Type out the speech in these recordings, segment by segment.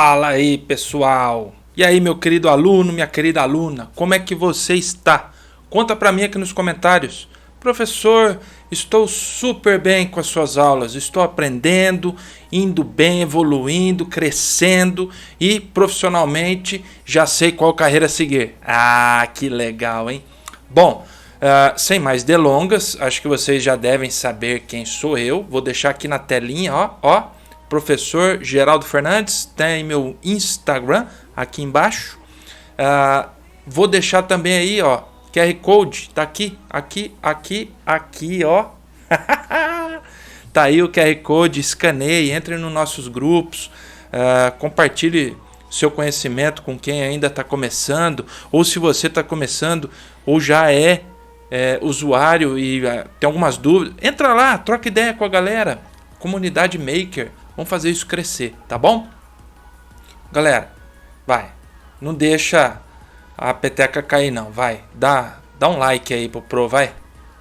Fala aí, pessoal! E aí, meu querido aluno, minha querida aluna, como é que você está? Conta pra mim aqui nos comentários. Professor, estou super bem com as suas aulas, estou aprendendo, indo bem, evoluindo, crescendo e profissionalmente já sei qual carreira seguir. Ah, que legal, hein? Bom, sem mais delongas, acho que vocês já devem saber quem sou eu. Vou deixar aqui na telinha, ó. Professor Geraldo Fernandes, tem meu Instagram aqui embaixo. Vou deixar também aí, ó, QR Code, tá aqui, ó. Tá aí o QR Code, escaneie, entre nos nossos grupos, compartilhe seu conhecimento com quem ainda está começando, ou se você está começando, ou já é usuário e tem algumas dúvidas, entra lá, troca ideia com a galera, comunidade maker. Vamos fazer isso crescer, tá bom? Galera, vai. Não deixa a peteca cair não, vai. Dá um like aí pro vai.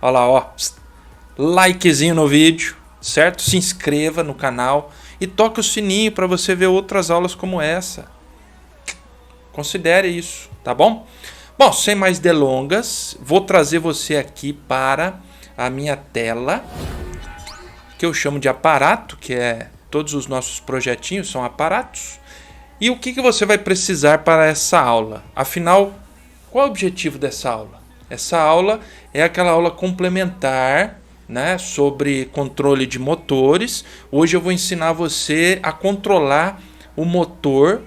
Olha lá, ó. Likezinho no vídeo, certo? Se inscreva no canal e toque o sininho para você ver outras aulas como essa. Considere isso, tá bom? Bom, sem mais delongas, vou trazer você aqui para a minha tela, que eu chamo de aparato, que é... Todos os nossos projetinhos são aparatos. E o que você vai precisar para essa aula? Afinal, qual é o objetivo dessa aula? Essa aula é aquela aula complementar, né, sobre controle de motores. Hoje eu vou ensinar você a controlar o motor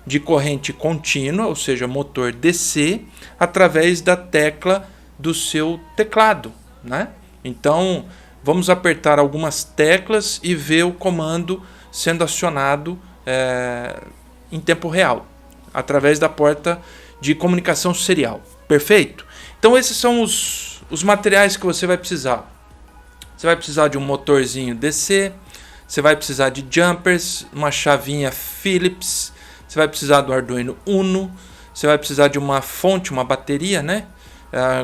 de corrente contínua, ou seja, motor DC, através da tecla do seu teclado, né? Então... vamos apertar algumas teclas e ver o comando sendo acionado em tempo real, através da porta de comunicação serial. Perfeito? Então esses são os materiais que você vai precisar. Você vai precisar de um motorzinho DC, você vai precisar de jumpers, uma chavinha Phillips, você vai precisar do Arduino Uno, você vai precisar de uma fonte, uma bateria, né?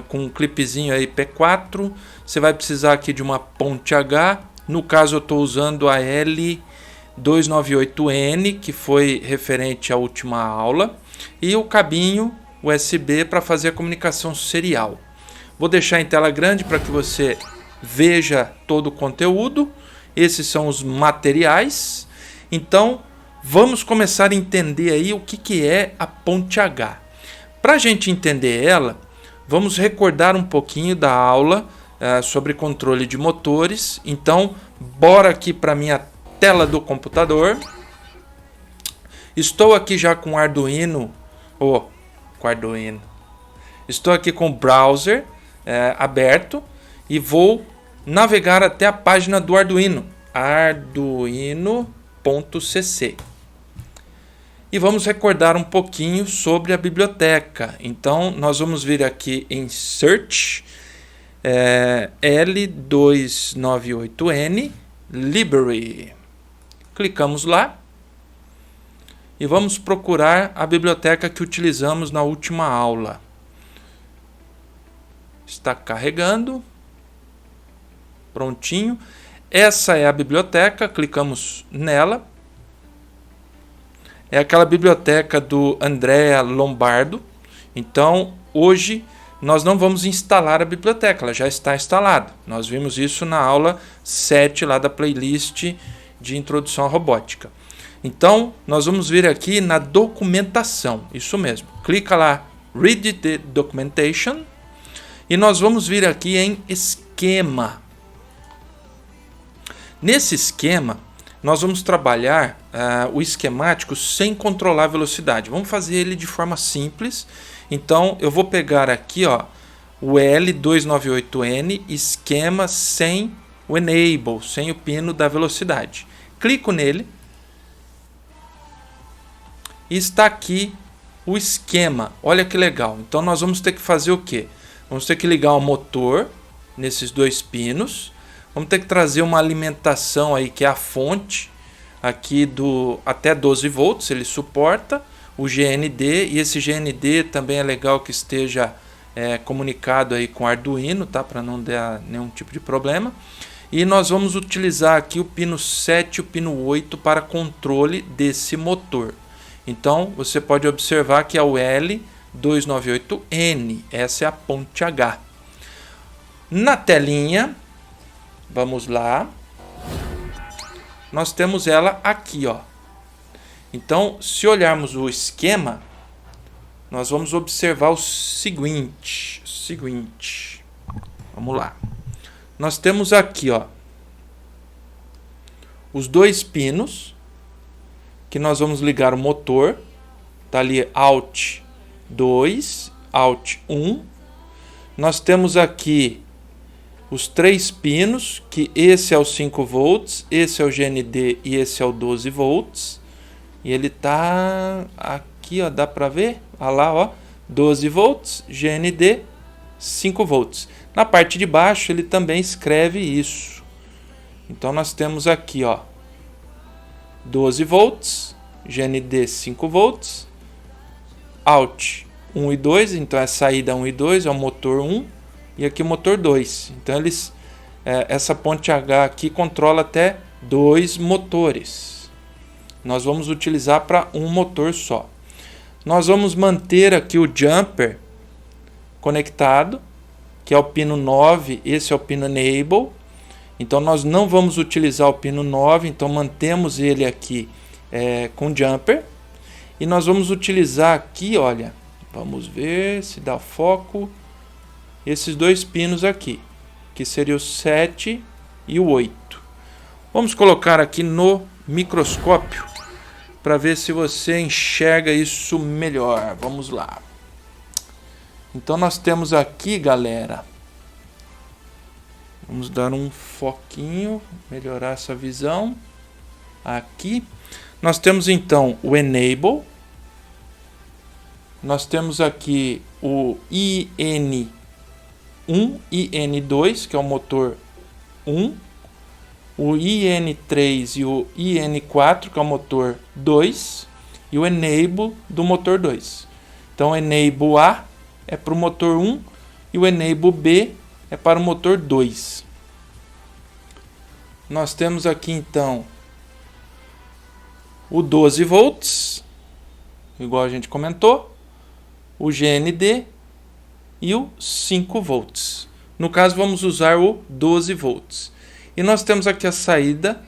Com um clipezinho aí P4, você vai precisar aqui de uma ponte H, no caso eu estou usando a L298N, que foi referente à última aula, e o cabinho USB para fazer a comunicação serial. Vou deixar em tela grande para que você veja todo o conteúdo. Esses são os materiais. Então vamos começar a entender aí o que é a ponte H. Para a gente entender ela, vamos recordar um pouquinho da aula sobre controle de motores. Então, bora aqui para minha tela do computador. Estou aqui já com o Arduino. Estou aqui com o browser aberto e vou navegar até a página do Arduino, arduino.cc. E vamos recordar um pouquinho sobre a biblioteca. Então, nós vamos vir aqui em Search, L298N, Library. Clicamos lá e vamos procurar a biblioteca que utilizamos na última aula. Está carregando. Prontinho. Essa é a biblioteca, clicamos nela. É aquela biblioteca do Andrea Lombardo. Então, hoje nós não vamos instalar a biblioteca, ela já está instalada. Nós vimos isso na aula 7 lá da playlist de Introdução à Robótica. Então, nós vamos vir aqui na documentação, isso mesmo. Clica lá, Read the Documentation, e nós vamos vir aqui em Esquema. Nesse esquema, nós vamos trabalhar o esquemático sem controlar a velocidade. Vamos fazer ele de forma simples. Então, eu vou pegar aqui, ó, o L298N, esquema sem o Enable, sem o pino da velocidade. Clico nele. E está aqui o esquema. Olha que legal. Então, nós vamos ter que fazer o quê? Vamos ter que ligar o motor nesses dois pinos. Vamos ter que trazer uma alimentação aí, que é a fonte aqui do até 12 volts, ele suporta o GND, e esse GND também é legal que esteja comunicado aí com Arduino, tá? Para não dar nenhum tipo de problema. E nós vamos utilizar aqui o pino 7 e o pino 8 para controle desse motor. Então você pode observar que é o L298N, essa é a ponte H. Na telinha, vamos lá, nós temos ela aqui, ó. Então, se olharmos o esquema, nós vamos observar o seguinte, vamos lá. Nós temos aqui, ó, os dois pinos que nós vamos ligar o motor. Tá ali Alt 2, Alt 1. Nós temos aqui os três pinos, que esse é o 5 volts, esse é o GND e esse é o 12 volts. E ele tá aqui, ó, dá para ver? Olha lá, ó, 12 volts, GND, 5 volts. Na parte de baixo ele também escreve isso. Então nós temos aqui, ó, 12 volts, GND 5 volts, Out 1 e 2, então é saída 1 e 2, é o motor 1, e aqui o motor 2. Então eles, essa ponte H aqui controla até 2 motores. Nós vamos utilizar para um motor só. Nós vamos manter aqui o jumper conectado, que é o pino 9, esse é o pino Enable. Então nós não vamos utilizar o pino 9, então mantemos ele aqui com jumper. E nós vamos utilizar aqui, olha, vamos ver se dá foco, esses dois pinos aqui, que seria o 7 e o 8. Vamos colocar aqui no microscópio para ver se você enxerga isso melhor. Vamos lá. Então nós temos aqui, galera, vamos dar um foquinho, melhorar essa visão. Aqui nós temos então o Enable. Nós temos aqui o IN1 e IN2, que é o motor 1. O IN3 e o IN4, que é o motor 2. E o Enable do motor 2. Então o Enable A é para o motor 1 e o Enable B é para o motor 2. Nós temos aqui então o 12 volts, igual a gente comentou, o GND e o 5 volts. No caso vamos usar o 12 volts. E nós temos aqui a saída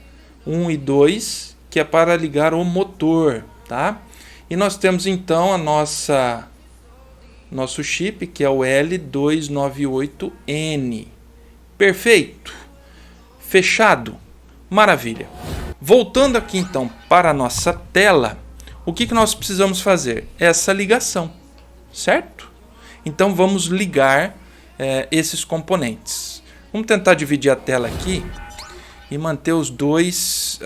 1 e 2, que é para ligar o motor, tá? E nós temos então a nosso chip, que é o L298N. Perfeito. Fechado. Maravilha. Voltando aqui então para a nossa tela, o que nós precisamos fazer? Essa ligação, certo? Então vamos ligar esses componentes. Vamos tentar dividir a tela aqui e manter os dois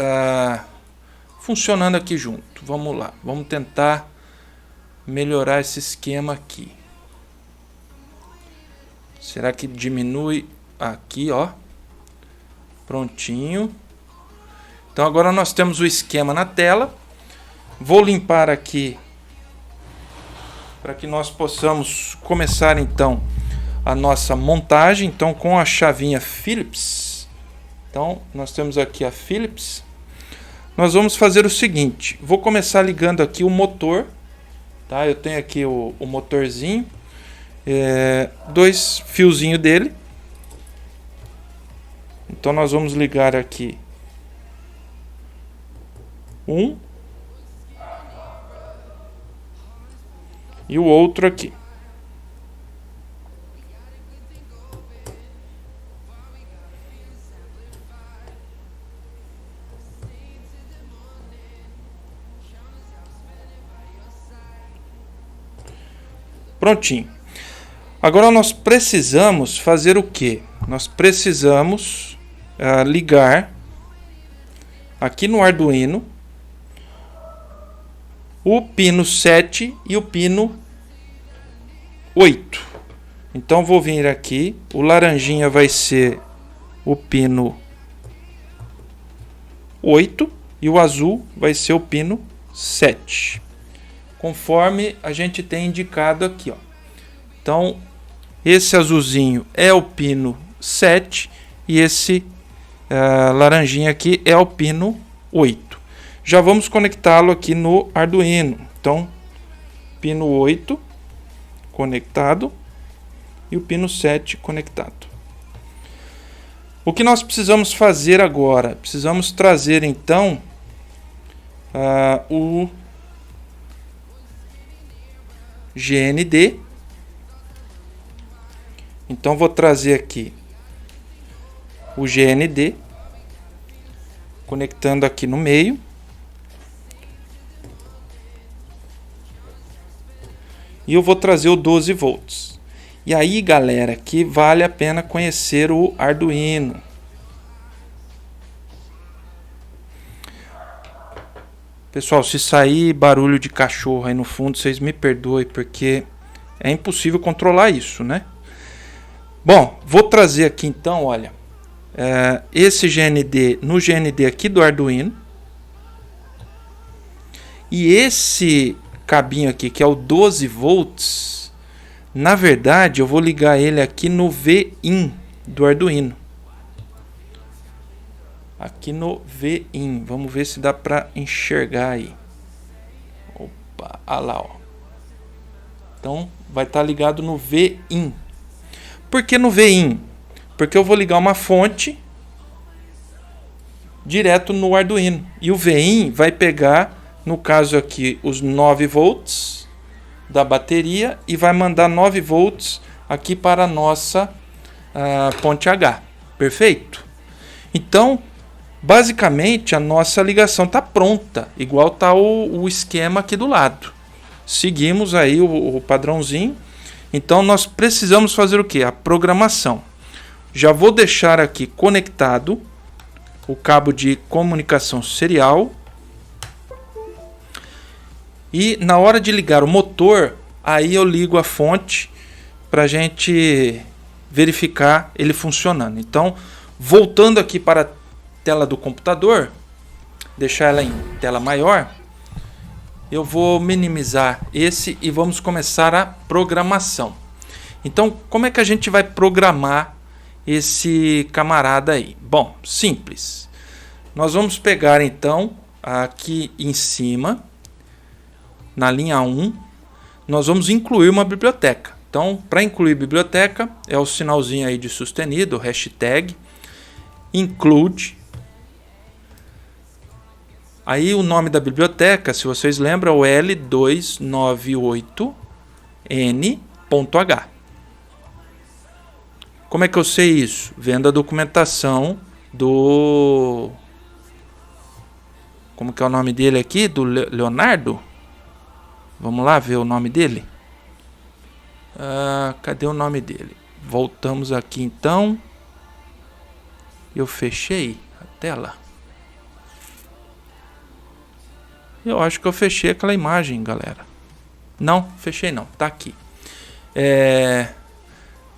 funcionando aqui junto. Vamos lá, vamos tentar melhorar esse esquema aqui. Será que diminui aqui, ó? Prontinho. Então agora nós temos o esquema na tela. Vou limpar aqui para que nós possamos começar então a nossa montagem. Então com a chavinha Phillips. Então nós temos aqui a Phillips. Nós vamos fazer o seguinte. Vou começar ligando aqui o motor. Tá? Eu tenho aqui o motorzinho. Dois fiozinhos dele. Então nós vamos ligar aqui um e o outro aqui. Prontinho. Agora nós precisamos fazer o que? Nós precisamos ligar aqui no Arduino o pino 7 e o pino 8. Então vou vir aqui, o laranjinha vai ser o pino 8 e o azul vai ser o pino 7. Conforme a gente tem indicado aqui, ó. Então esse azulzinho é o pino 7 e esse laranjinha aqui é o pino 8. Já vamos conectá-lo aqui no Arduino. Então, pino 8 conectado e o pino 7 conectado. O que nós precisamos fazer agora? Precisamos trazer então o GND. Então vou trazer aqui o GND, conectando aqui no meio. E eu vou trazer o 12 volts. E aí, galera, que vale a pena conhecer o Arduino. Pessoal, se sair barulho de cachorro aí no fundo, vocês me perdoem, porque é impossível controlar isso, né? Bom, vou trazer aqui então, olha, esse GND no GND aqui do Arduino. E esse cabinho aqui, que é o 12 volts, na verdade eu vou ligar ele aqui no VIN do Arduino. Aqui no VIN, vamos ver se dá para enxergar aí. Opa, olha lá, ó. Então vai estar ligado no VIN. Por que no VIN? Porque eu vou ligar uma fonte direto no Arduino. E o VIN vai pegar, no caso aqui, os 9 volts da bateria e vai mandar 9 volts aqui para a nossa ponte H. Perfeito? Então, basicamente, a nossa ligação está pronta, igual está o esquema aqui do lado. Seguimos aí o padrãozinho. Então, nós precisamos fazer o quê? A programação. Já vou deixar aqui conectado o cabo de comunicação serial. E na hora de ligar o motor, aí eu ligo a fonte para a gente verificar ele funcionando. Então, voltando aqui para a tela do computador, deixar ela em tela maior, eu vou minimizar esse e vamos começar a programação. Então, como é que a gente vai programar esse camarada aí? Bom, simples. Nós vamos pegar então aqui em cima, na linha 1, nós vamos incluir uma biblioteca. Então, para incluir biblioteca, é o sinalzinho aí de sustenido, hashtag include. Aí o nome da biblioteca, se vocês lembram, é o L298N.H. Como é que eu sei isso? Vendo a documentação do... Como que é o nome dele aqui? Do Leonardo? Vamos lá ver o nome dele? Cadê o nome dele? Voltamos aqui então. Eu fechei a tela. Eu acho que eu fechei aquela imagem, galera. Não, fechei não. Tá aqui.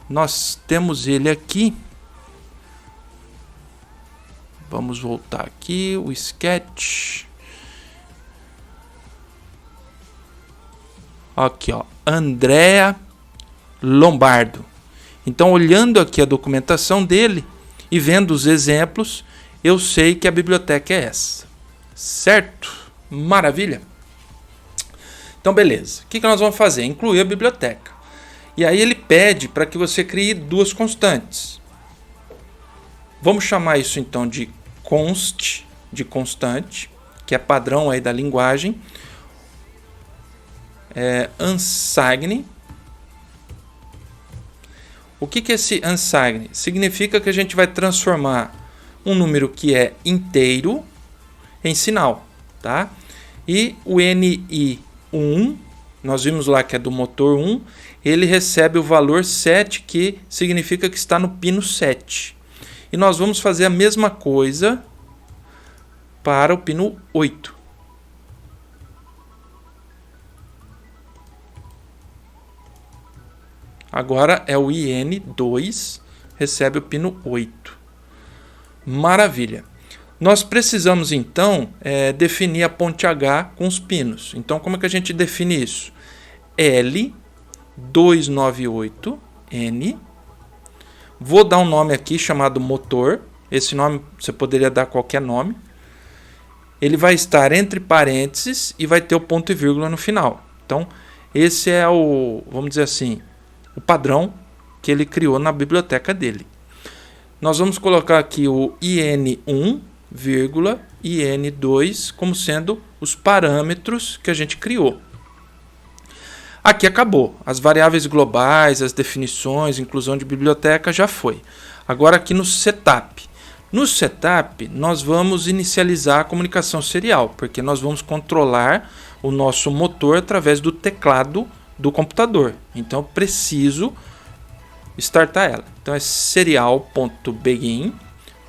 Nós temos ele aqui. Vamos voltar aqui. O sketch. Aqui, ó. Andrea Lombardo. Então, olhando aqui a documentação dele e vendo os exemplos, eu sei que a biblioteca é essa. Certo? Maravilha? Então, beleza. O que nós vamos fazer? Incluir a biblioteca. E aí ele pede para que você crie duas constantes. Vamos chamar isso então de const, de constante, que é padrão aí da linguagem. Unsigned. O que é esse unsigned? Significa que a gente vai transformar um número que é inteiro em sinal, tá? E o NI1, nós vimos lá que é do motor 1, ele recebe o valor 7, que significa que está no pino 7. E nós vamos fazer a mesma coisa para o pino 8. Agora é o IN2, recebe o pino 8. Maravilha. Nós precisamos então definir a ponte H com os pinos. Então como é que a gente define isso? L298N. Vou dar um nome aqui chamado motor. Esse nome você poderia dar qualquer nome. ele vai estar entre parênteses e vai ter o ponto e vírgula no final. Então, esse é o, vamos dizer assim, o padrão que ele criou na biblioteca dele. Nós vamos colocar aqui o IN1, IN2 como sendo os parâmetros que a gente criou. Aqui acabou. As variáveis globais, as definições, inclusão de biblioteca já foi. Agora aqui no setup. No setup, nós vamos inicializar a comunicação serial, porque nós vamos controlar o nosso motor através do teclado do computador. Então, eu preciso startar ela. Então, é serial.begin.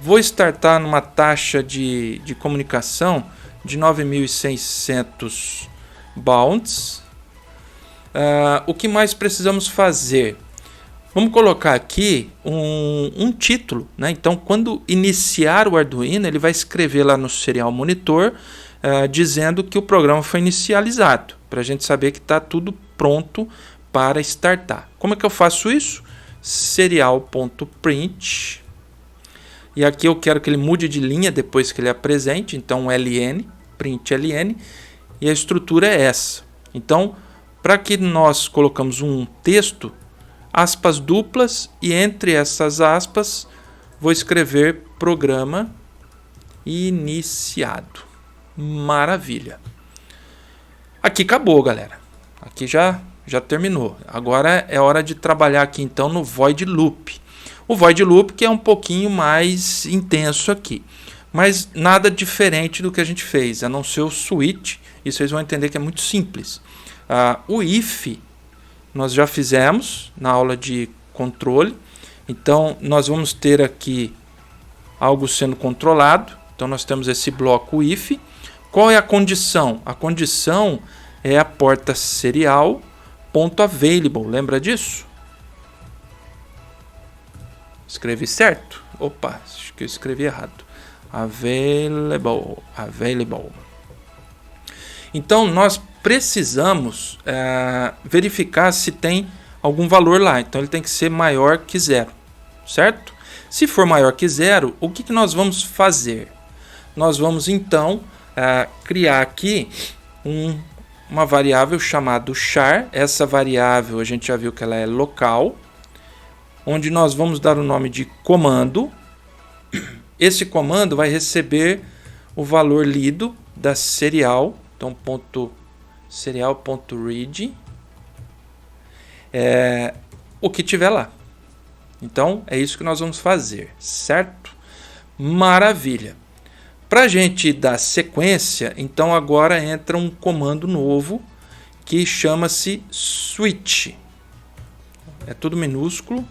Vou startar numa taxa de comunicação de 9.600 bounds. O que mais precisamos fazer? Vamos colocar aqui um título, né? Então, quando iniciar o Arduino, ele vai escrever lá no serial monitor dizendo que o programa foi inicializado, para a gente saber que está tudo pronto para startar. Como é que eu faço isso? Serial.print. E aqui eu quero que ele mude de linha depois que ele apresente. Então, ln, print ln. E a estrutura é essa. Então, para que nós colocamos um texto, aspas duplas, e entre essas aspas vou escrever programa iniciado. Maravilha. Aqui acabou, galera. Aqui já terminou. Agora é hora de trabalhar aqui então no void loop. O void loop que é um pouquinho mais intenso aqui, mas nada diferente do que a gente fez, a não ser o switch. E vocês vão entender que é muito simples. O if nós já fizemos na aula de controle. Então nós vamos ter aqui algo sendo controlado. Então nós temos esse bloco if. Qual é a condição? A condição é a porta serial.available. Lembra disso? Escrevi certo? Opa, acho que eu escrevi errado. Available. Então nós precisamos verificar se tem algum valor lá. Então ele tem que ser maior que 0, certo? Se for maior que 0, o que nós vamos fazer? Nós vamos então criar aqui uma variável chamada char. Essa variável a gente já viu que ela é local, onde nós vamos dar o nome de comando. Esse comando vai receber o valor lido da serial. Então, serial.read o que tiver lá. Então, é isso que nós vamos fazer, certo? Maravilha. Para a gente dar sequência, então agora entra um comando novo que chama-se switch. É tudo minúsculo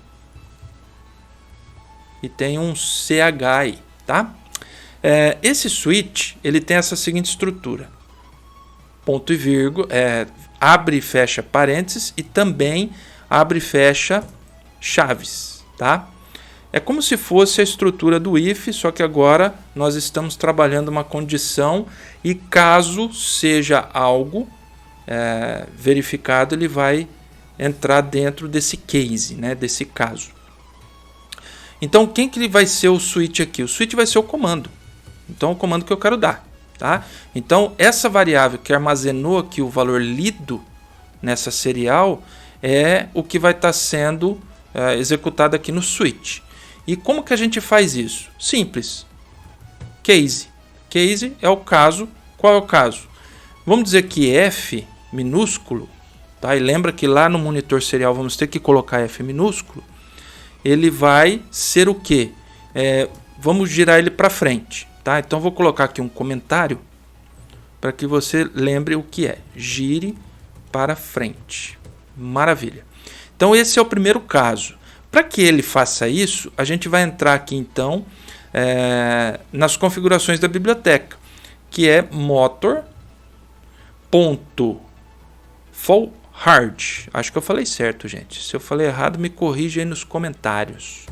e tem um CH aí, tá? Esse switch ele tem essa seguinte estrutura: ponto e vírgula, abre e fecha parênteses e também abre e fecha chaves, tá? É como se fosse a estrutura do if, só que agora nós estamos trabalhando uma condição e caso seja algo verificado, ele vai entrar dentro desse case, né, desse caso. Então, quem que vai ser o switch aqui? O switch vai ser o comando. Então, o comando que eu quero dar. Tá? Então, essa variável que armazenou aqui o valor lido nessa serial é o que vai estar sendo executado aqui no switch. E como que a gente faz isso? Simples. Case. Case é o caso. Qual é o caso? Vamos dizer que F minúsculo, tá? E lembra que lá no monitor serial vamos ter que colocar F minúsculo. Ele vai ser o quê? Vamos girar ele para frente. Tá? Então vou colocar aqui um comentário para que você lembre o que é. Gire para frente. Maravilha. Então esse é o primeiro caso. Para que ele faça isso, a gente vai entrar aqui então nas configurações da biblioteca, que é motor.forward. Acho que eu falei certo, gente. Se eu falei errado, me corrija aí nos comentários.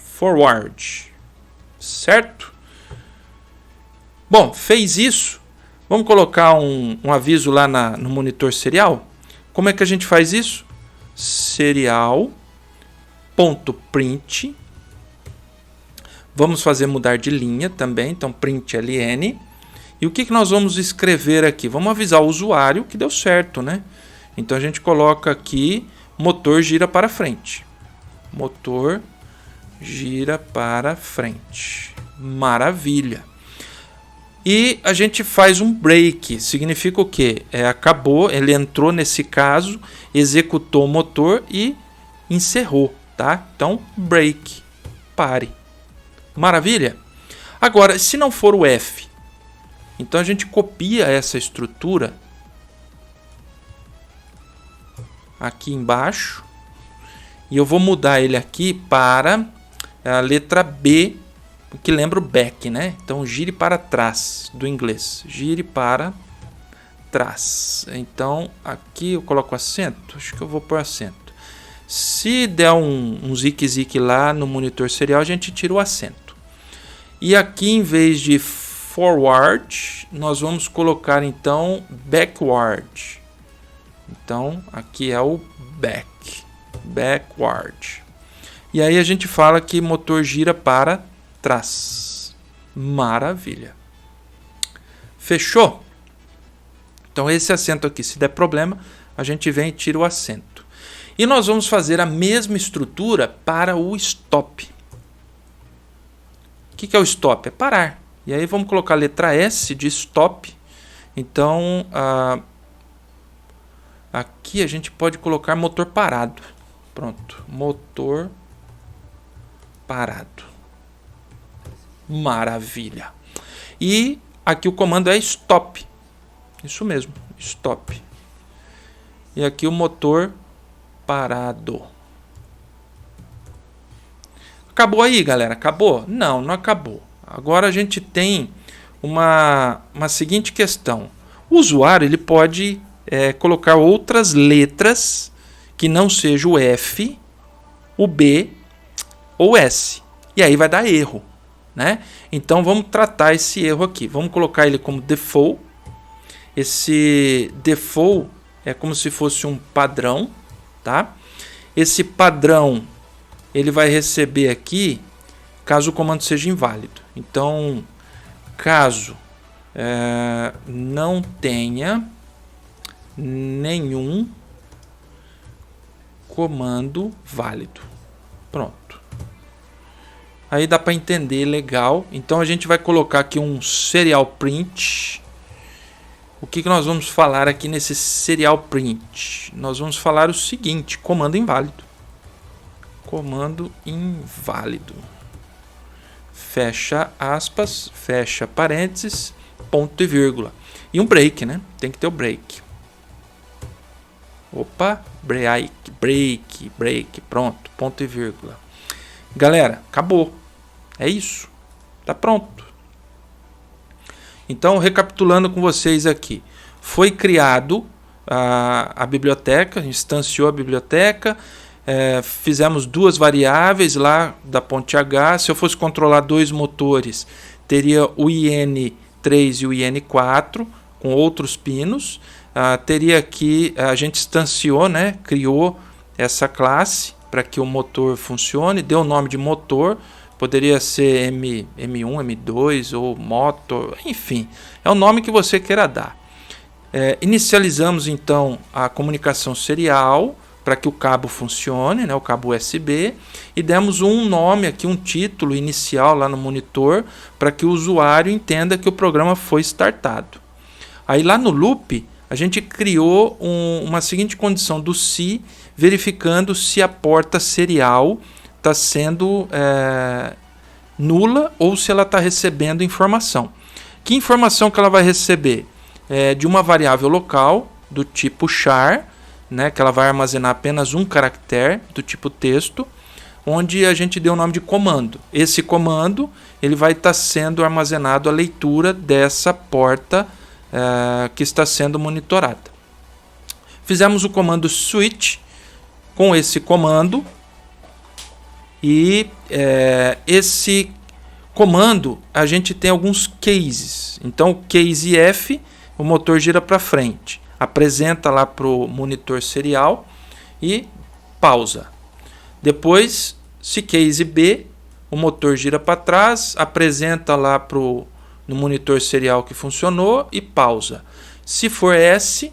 Forward, certo? Bom, fez isso. Vamos colocar um aviso lá no monitor serial. Como é que a gente faz isso? Serial.print Vamos fazer mudar de linha também, então print ln. E o que nós vamos escrever aqui? Vamos avisar o usuário que deu certo, né? Então a gente coloca aqui, motor gira para frente. Motor gira para frente. Maravilha. E a gente faz um break. Significa o quê? Acabou, ele entrou nesse caso, executou o motor e encerrou, tá? Então, break. Pare. Maravilha? Agora, se não for o F, então a gente copia essa estrutura aqui embaixo e eu vou mudar ele aqui para a letra B, que lembra o back, né? Então gire para trás do inglês. Gire para trás. Então aqui eu coloco acento. Acho que eu vou pôr acento. Se der um zique-zique lá no monitor serial, a gente tira o acento. E aqui, em vez de forward, nós vamos colocar então backward. Então aqui é o backward. E aí a gente fala que motor gira para trás. Maravilha. Fechou? Então esse acento aqui, se der problema, a gente vem e tira o acento. E nós vamos fazer a mesma estrutura para o stop. O que é o stop? É parar. E aí vamos colocar a letra S de stop. Então aqui a gente pode colocar motor parado. Pronto, motor parado. Maravilha. E aqui o comando é stop. Isso mesmo, stop. E aqui o motor parado. Acabou aí, galera? Acabou? Não, não acabou. Agora a gente tem uma seguinte questão. O usuário ele pode colocar outras letras que não seja o F, o B ou o S. E aí vai dar erro, né? Então vamos tratar esse erro aqui. Vamos colocar ele como default. Esse default é como se fosse um padrão, tá? Esse padrão ele vai receber aqui caso o comando seja inválido. Então, caso não tenha nenhum comando válido. Pronto. Aí dá para entender legal. Então a gente vai colocar aqui um serial print. O que nós vamos falar aqui nesse serial print? Nós vamos falar o seguinte: comando inválido. Comando inválido. Fecha aspas, fecha parênteses, ponto e vírgula. E um break, né? Tem que ter o break. Opa, break, pronto, ponto e vírgula. Galera, acabou. É isso. Tá pronto. Então, recapitulando com vocês aqui. Foi criado a biblioteca, instanciou a biblioteca, fizemos duas variáveis lá da ponte H. Se eu fosse controlar dois motores, teria o IN3 e o IN4 com outros pinos. Teria aqui, a gente instanciou, né, criou essa classe para que o motor funcione, deu o nome de motor, poderia ser M1, M2 ou motor, enfim, é o nome que você queira dar. Inicializamos então a comunicação serial para que o cabo funcione, né, o cabo USB, e demos um nome aqui, um título inicial lá no monitor para que o usuário entenda que o programa foi startado. Aí lá no loop a gente criou uma seguinte condição do se, verificando se a porta serial está sendo nula ou se ela está recebendo informação. Que informação que ela vai receber? De uma variável local do tipo char, né, que ela vai armazenar apenas um caractere do tipo texto, onde a gente deu o nome de comando. Esse comando ele vai estar sendo armazenado a leitura dessa porta que está sendo monitorada. Fizemos o comando switch com esse comando e esse comando a gente tem alguns cases. Então o case F, o motor gira para frente, apresenta lá para o monitor serial e pausa. Depois, se case B, o motor gira para trás, apresenta lá no monitor serial que funcionou e pausa. Se for S,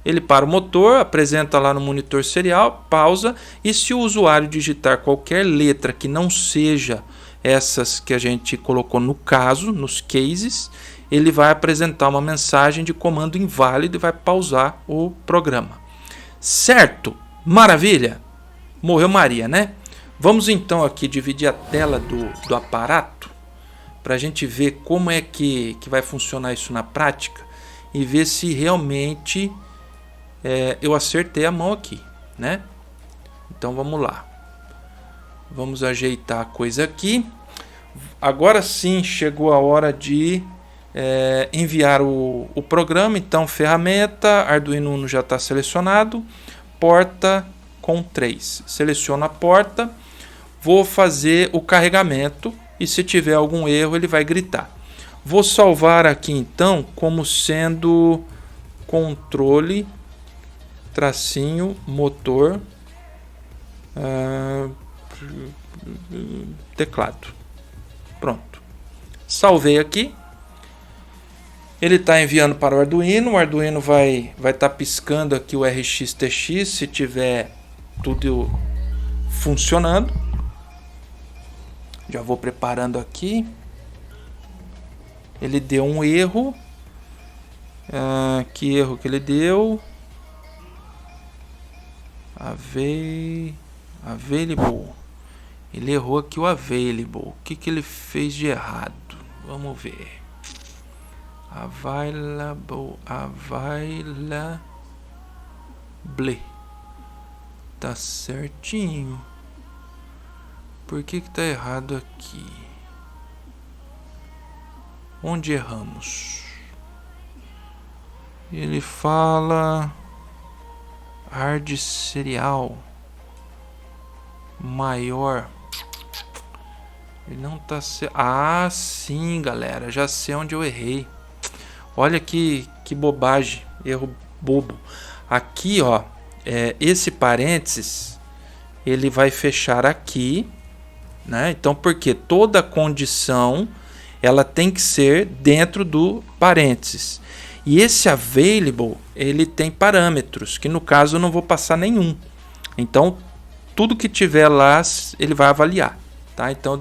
ele para o motor, apresenta lá no monitor serial, pausa, e se o usuário digitar qualquer letra que não seja essas que a gente colocou no caso, nos cases, ele vai apresentar uma mensagem de comando inválido e vai pausar o programa. Certo? Maravilha! Morreu Maria, né? Vamos então aqui dividir a tela do aparato para a gente ver como é que vai funcionar isso na prática e ver se realmente eu acertei a mão aqui, né? Então vamos lá. Vamos ajeitar a coisa aqui. Agora sim chegou a hora de enviar o programa. Então, ferramenta, Arduino Uno já está selecionado, porta com 3. Seleciono a porta, vou fazer o carregamento e se tiver algum erro ele vai gritar. Vou salvar aqui então como sendo controle tracinho motor teclado. Pronto. Salvei aqui. Ele está enviando para o Arduino vai estar piscando aqui o RxTX se tiver tudo funcionando. Já vou preparando aqui. Ele deu um erro. Que erro que ele deu? Available. Ele errou aqui o available. O que ele fez de errado? Vamos ver. Available. Tá certinho. Por que tá errado aqui? Onde erramos? Ele fala hard serial maior. Ele não tá sim, galera, já sei onde eu errei. Olha que bobagem, erro bobo. Aqui, ó, esse parênteses ele vai fechar aqui, né? Então, porque toda condição ela tem que ser dentro do parênteses. E esse available, ele tem parâmetros, que no caso eu não vou passar nenhum. Então, tudo que tiver lá, ele vai avaliar, tá? Então,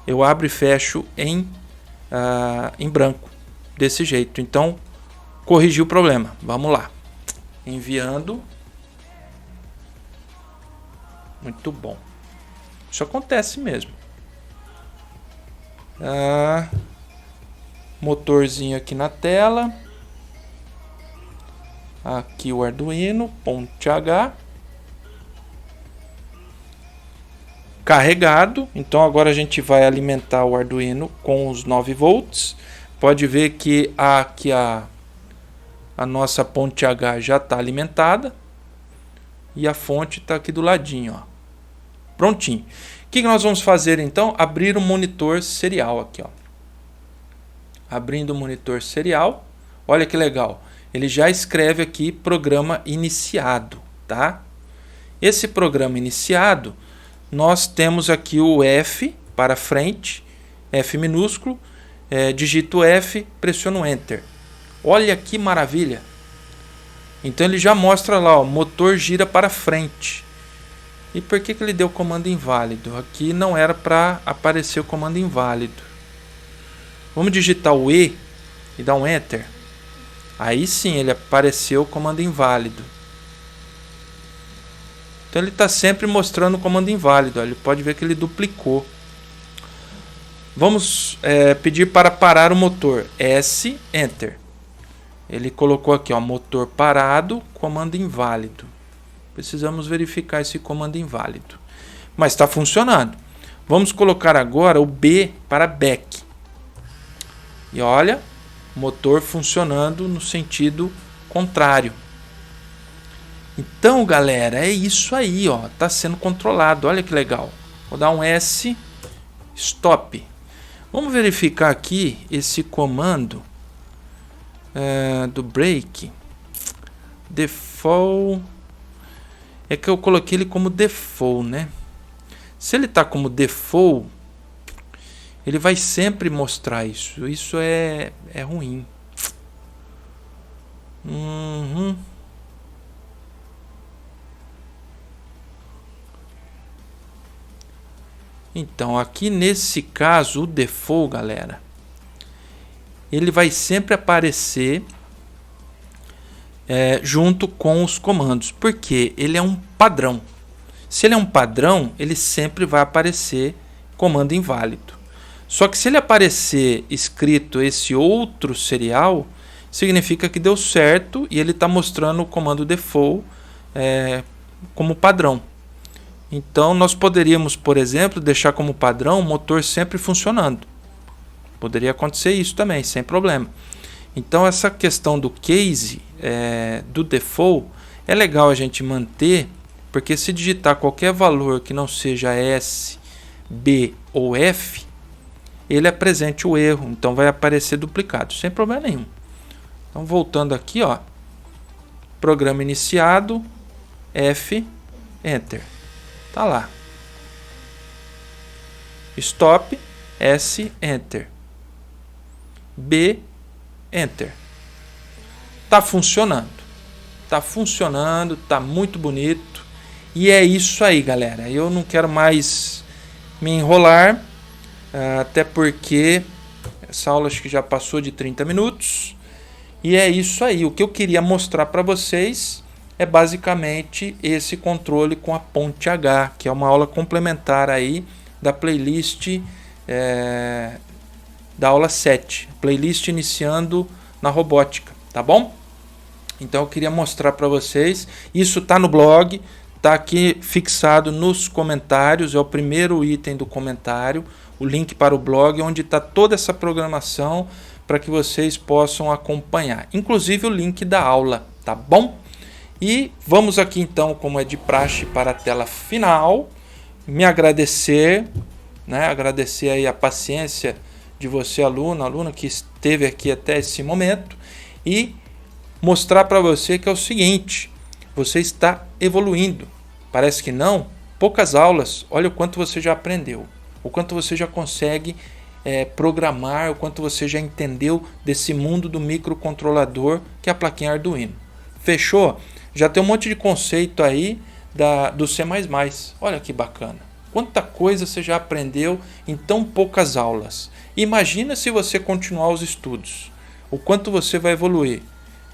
eu abro e fecho em branco, desse jeito. Então, corrigi o problema. Vamos lá. Enviando. Muito bom. Isso acontece mesmo. Motorzinho aqui na tela. Aqui o Arduino, ponte H. Carregado. Então agora a gente vai alimentar o Arduino com os 9 volts. Pode ver que aqui a nossa ponte H já está alimentada. E a fonte está aqui do ladinho, ó. Prontinho. O que nós vamos fazer então? Abrir o monitor serial aqui, ó. Abrindo o monitor serial. Olha que legal. Ele já escreve aqui programa iniciado, tá? Esse programa iniciado, nós temos aqui o F para frente, F minúsculo, digito F, pressiono Enter. Olha que maravilha! Então ele já mostra lá, ó, motor gira para frente. E por que ele deu comando inválido? Aqui não era para aparecer o comando inválido. Vamos digitar o E e dar um Enter. Aí sim ele apareceu o comando inválido. Então ele está sempre mostrando o comando inválido. Ó. Ele pode ver que ele duplicou. Vamos pedir para parar o motor. S, Enter. Ele colocou aqui, ó, motor parado, comando inválido. Precisamos verificar esse comando inválido. Mas está funcionando. Vamos colocar agora o B para back. E olha, motor funcionando no sentido contrário. Então, galera, é isso aí, ó, tá sendo controlado. Olha que legal. Vou dar um S, stop. Vamos verificar aqui esse comando do break. Default. É que eu coloquei ele como default, né? Se ele tá como default, Ele vai sempre mostrar isso. Isso é ruim. Então, aqui nesse caso, o default, galera, ele vai sempre aparecer junto com os comandos, porque ele é um padrão. Se ele é um padrão, ele sempre vai aparecer comando inválido. Só que se ele aparecer escrito esse outro serial, significa que deu certo e ele está mostrando o comando default como padrão. Então nós poderíamos, por exemplo, deixar como padrão o motor sempre funcionando. Poderia acontecer isso também, sem problema. Então essa questão do case, do default, é legal a gente manter, porque se digitar qualquer valor que não seja S, B ou F, ele apresente o erro, então vai aparecer duplicado, sem problema nenhum. Então voltando aqui, ó, programa iniciado, F, Enter, tá lá. Stop, S, Enter, B, Enter. Tá funcionando, tá muito bonito. E é isso aí, galera. Eu não quero mais me enrolar, até porque essa aula acho que já passou de 30 minutos. E é isso aí. O que eu queria mostrar para vocês é basicamente esse controle com a ponte H, que é uma aula complementar aí da playlist da aula 7. Playlist iniciando na robótica, tá bom? Então eu queria mostrar para vocês. Isso tá no blog. Está aqui fixado nos comentários, é o primeiro item do comentário, o link para o blog, onde está toda essa programação para que vocês possam acompanhar, inclusive o link da aula, tá bom? E vamos aqui então, como é de praxe, para a tela final, me agradecer, né? Agradecer aí a paciência de você, aluna que esteve aqui até esse momento, e mostrar para você que é o seguinte: você está evoluindo. Parece que não? Poucas aulas, olha o quanto você já aprendeu, o quanto você já consegue programar, o quanto você já entendeu desse mundo do microcontrolador que é a plaquinha Arduino. Fechou? Já tem um monte de conceito aí do C++. Olha que bacana. Quanta coisa você já aprendeu em tão poucas aulas. Imagina se você continuar os estudos. O quanto você vai evoluir.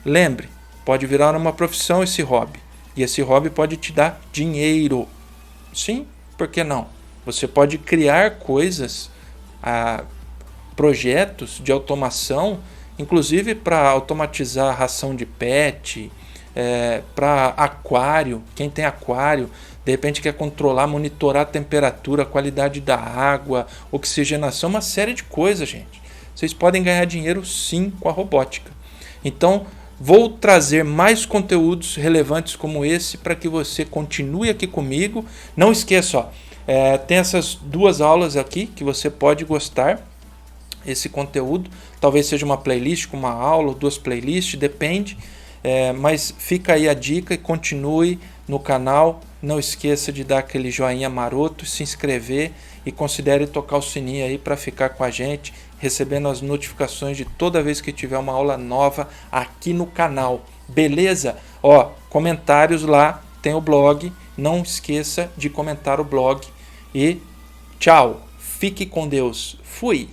Lembre, pode virar uma profissão esse hobby. E esse hobby pode te dar dinheiro. Sim, por que não? Você pode criar coisas, projetos de automação, inclusive para automatizar a ração de pet, para aquário. Quem tem aquário, de repente quer controlar, monitorar a temperatura, a qualidade da água, oxigenação, uma série de coisas, gente. Vocês podem ganhar dinheiro sim com a robótica. Então, vou trazer mais conteúdos relevantes como esse para que você continue aqui comigo. Não esqueça, ó, tem essas duas aulas aqui que você pode gostar. Esse conteúdo talvez seja uma playlist com uma aula ou duas playlists, depende. Mas fica aí a dica e continue no canal. Não esqueça de dar aquele joinha maroto, se inscrever e considere tocar o sininho aí para ficar com a gente, recebendo as notificações de toda vez que tiver uma aula nova aqui no canal. Beleza? Ó, comentários lá, tem o blog. Não esqueça de comentar o blog. E tchau. Fique com Deus. Fui.